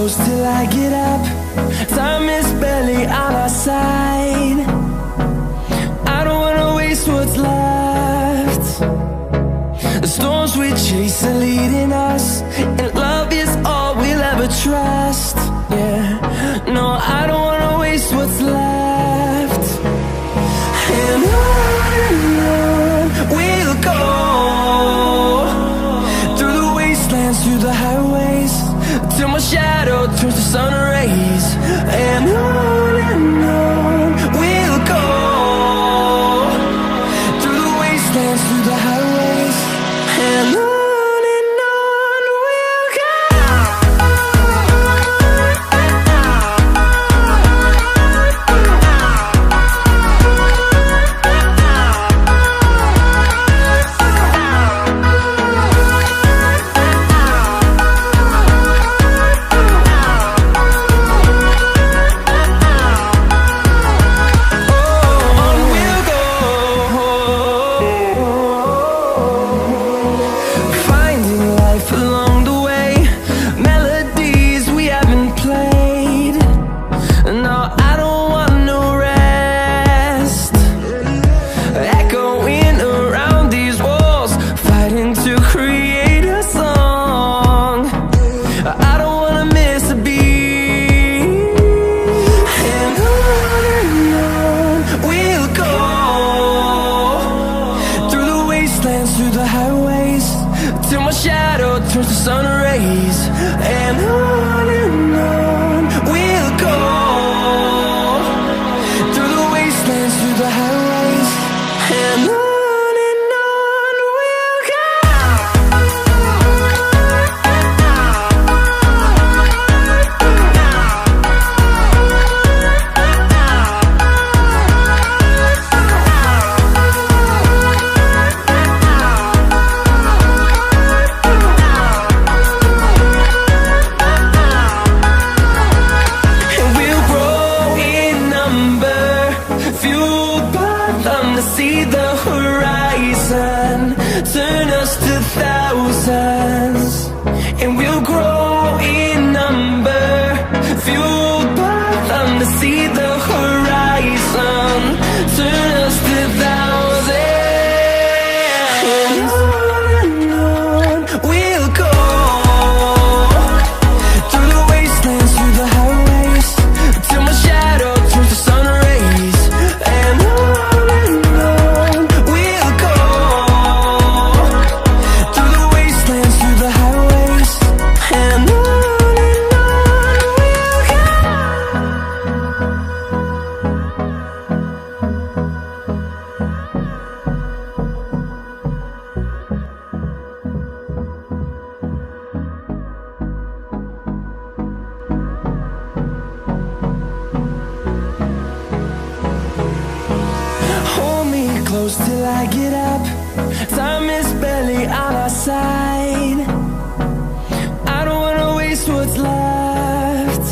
close till I get up. Time is barely on our side. I don't wanna waste what's left. The storms we chase are leading us, and love is all we'll ever trust. Yeah, no, I don't wanna waste what's left. And on we'll go, through the wastelands, through the highways, till my shadow turns to sun rays. And on we'll go, through the wastelands, through the highways, and on we'll go. Through the highways, till my shadow turns to sun rays. And on we'll go, through the wastelands, through the highways, and on we'll go. See the horizon, turn us to thousands, and we'll grow in number, fueled by them to see the horizon, turn us to thousands. And on we'll go, through the wastelands, through the highways, till my shadow turns to sun rays. And close till I get up. Time is barely on our side. I don't wanna waste what's left.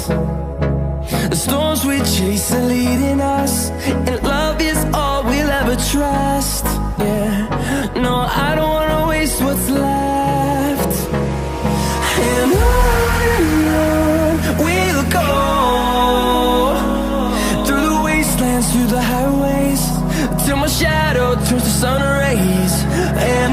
The storms we chase are leading us, and love is all we'll ever trust. Yeah, no, I don't wanna waste what's left. And on we'll go, through the wastelands, through the highways, till my shadow turns to sun rays. And